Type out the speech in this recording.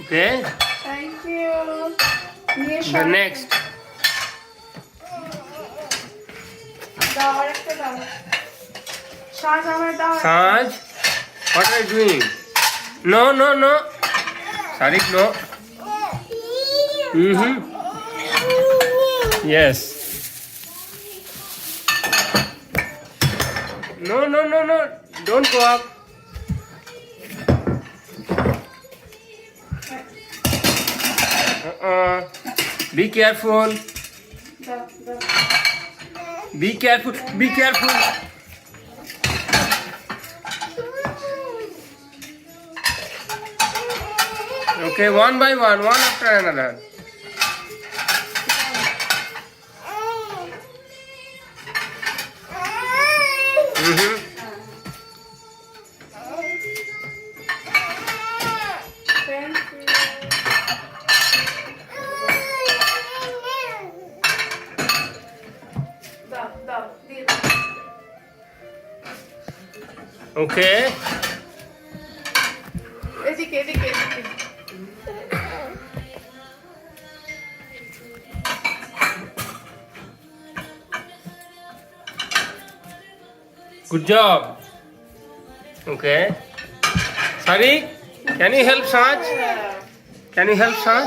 Okay. Thank you. The next. দাও আরেকটা দাও। সাজ আমার দাও। Saj, what are you doing? No, no, no. Sarik, no. Mm-hmm. Yes. No, no, no, no. Don't go up. Be careful. দাও দাও। Be careful. Be careful. Okay, one by one after another. Mm-hmm. Thank you. দাও দাও দিয়ে দাও। Okay. এদিকে এদিকে এদিকে। Good job. Okay. Sarik, can you help Saj? Can you help Saj?